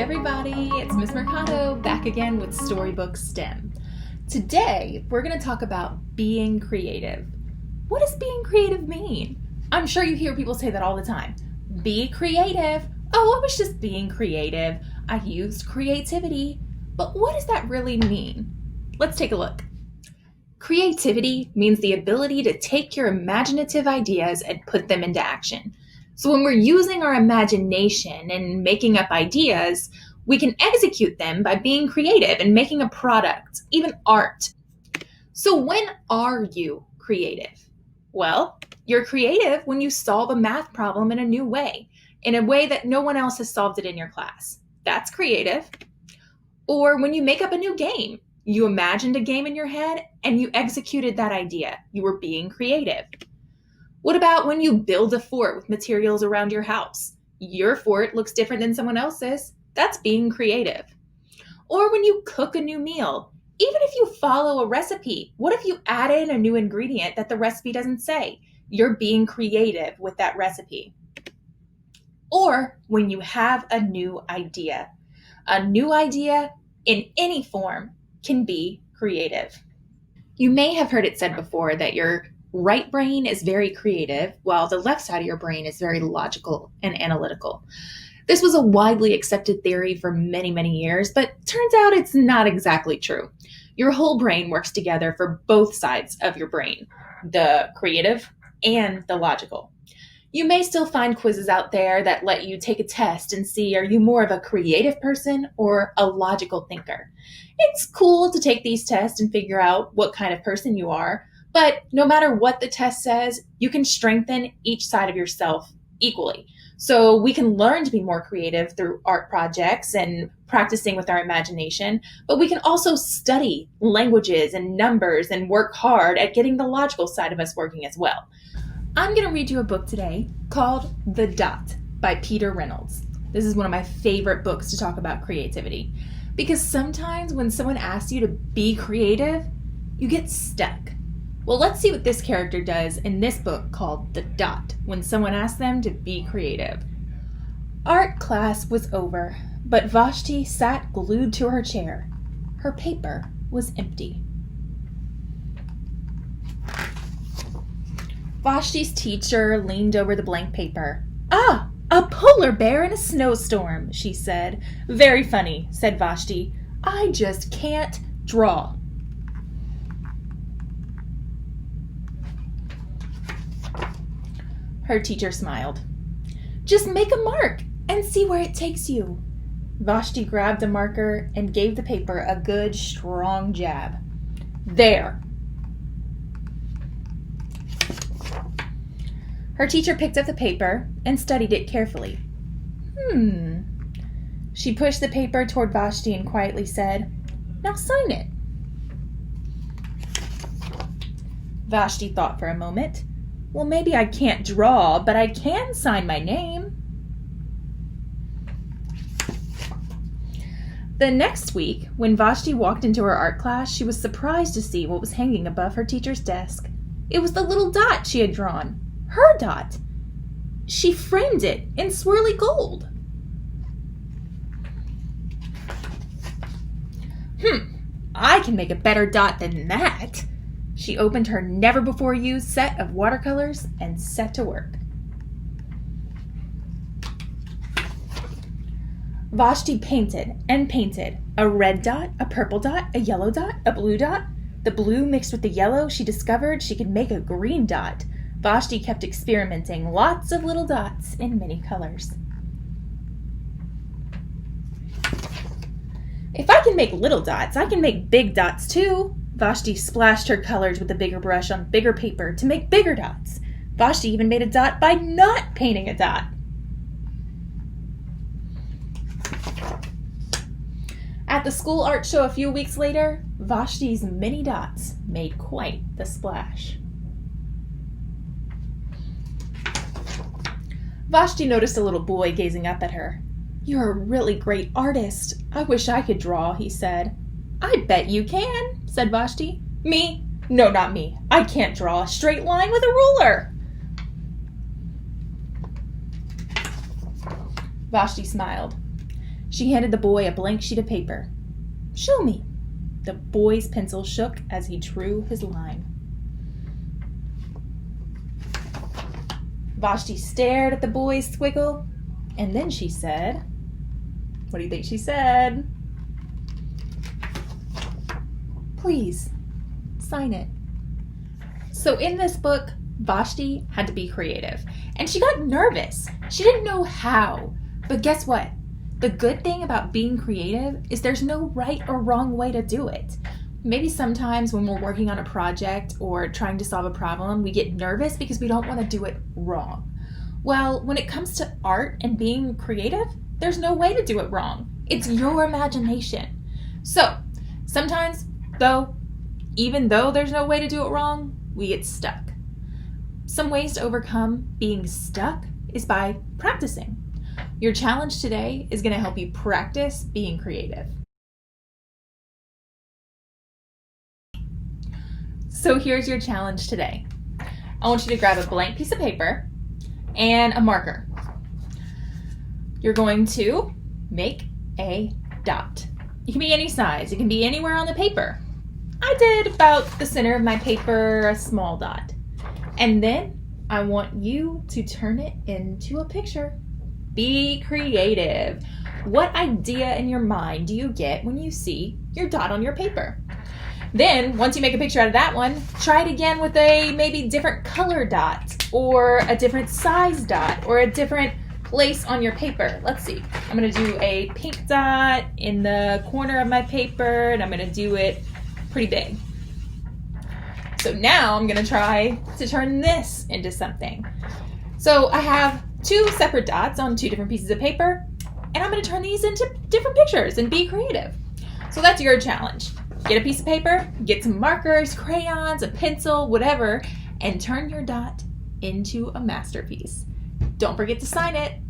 everybody, it's Miss Mercado back again with Storybook STEM. Today we're going to talk about being creative. What does being creative mean? I'm sure you hear people say that all the time. Be creative. Oh, I was just being creative. I used creativity. But what does that really mean? Let's take a look. Creativity means the ability to take your imaginative ideas and put them into action. So when we're using our imagination and making up ideas, we can execute them by being creative and making a product, even art. So when are you creative? Well, you're creative when you solve a math problem in a new way, in a way that no one else has solved it in your class. That's creative. Or when you make up a new game. You imagined a game in your head and you executed that idea. You were being creative. What about when you build a fort with materials around your house? Your fort looks different than someone else's. That's being creative. Or when you cook a new meal, even if you follow a recipe, what if you add in a new ingredient that the recipe doesn't say? You're being creative with that recipe. Or when you have a new idea. A new idea in any form can be creative. You may have heard it said before that your right brain is very creative, while the left side of your brain is very logical and analytical. This was a widely accepted theory for many, many years, but turns out it's not exactly true. Your whole brain works together for both sides of your brain, the creative and the logical. You may still find quizzes out there that let you take a test and see, are you more of a creative person or a logical thinker? It's cool to take these tests and figure out what kind of person you are, but no matter what the test says, you can strengthen each side of yourself equally. So we can learn to be more creative through art projects and practicing with our imagination, but we can also study languages and numbers and work hard at getting the logical side of us working as well. I'm going to read you a book today called The Dot by Peter Reynolds. This is one of my favorite books to talk about creativity because sometimes when someone asks you to be creative, you get stuck. Well, let's see what this character does in this book called The Dot when someone asks them to be creative. Art class was over, but Vashti sat glued to her chair. Her paper was empty. Vashti's teacher leaned over the blank paper. "Ah, a polar bear in a snowstorm," she said. "Very funny," said Vashti. "I just can't draw." Her teacher smiled. "Just make a mark and see where it takes you." Vashti grabbed a marker and gave the paper a good, strong jab. "There." Her teacher picked up the paper and studied it carefully. She pushed the paper toward Vashti and quietly said, "Now sign it." Vashti thought for a moment. "Well, maybe I can't draw, but I can sign my name." The next week, when Vashti walked into her art class, she was surprised to see what was hanging above her teacher's desk. It was the little dot she had drawn. Her dot. She framed it in swirly gold. I can make a better dot than that. She opened her never-before-used set of watercolors and set to work. Vashti painted and painted. A red dot, a purple dot, a yellow dot, a blue dot. The blue mixed with the yellow, she discovered she could make a green dot. Vashti kept experimenting, lots of little dots in many colors. "If I can make little dots, I can make big dots too." Vashti splashed her colors with a bigger brush on bigger paper to make bigger dots. Vashti even made a dot by not painting a dot. At the school art show a few weeks later, Vashti's many dots made quite the splash. Vashti noticed a little boy gazing up at her. "You're a really great artist. I wish I could draw," he said. "I bet you can," said Vashti. "Me? No, not me. I can't draw a straight line with a ruler." Vashti smiled. She handed the boy a blank sheet of paper. "Show me." The boy's pencil shook as he drew his line. Vashti stared at the boy's squiggle, and then she said, what do you think she said? "Please, sign it." So in this book, Vashti had to be creative, and she got nervous. She didn't know how, but guess what? The good thing about being creative is there's no right or wrong way to do it. Maybe sometimes when we're working on a project or trying to solve a problem, we get nervous because we don't want to do it wrong. Well, when it comes to art and being creative, there's no way to do it wrong. It's your imagination. So sometimes, though, even though there's no way to do it wrong, we get stuck. Some ways to overcome being stuck is by practicing. Your challenge today is going to help you practice being creative. So here's your challenge today. I want you to grab a blank piece of paper and a marker. You're going to make a dot. It can be any size. It can be anywhere on the paper. I did about the center of my paper, a small dot. And then I want you to turn it into a picture. Be creative. What idea in your mind do you get when you see your dot on your paper? Then, once you make a picture out of that one, try it again with a maybe different color dot, or a different size dot, or a different place on your paper. Let's see. I'm going to do a pink dot in the corner of my paper, and I'm going to do it pretty big. So now I'm going to try to turn this into something. So I have two separate dots on two different pieces of paper, and I'm going to turn these into different pictures and be creative. So that's your challenge. Get a piece of paper, get some markers, crayons, a pencil, whatever, and turn your dot into a masterpiece. Don't forget to sign it.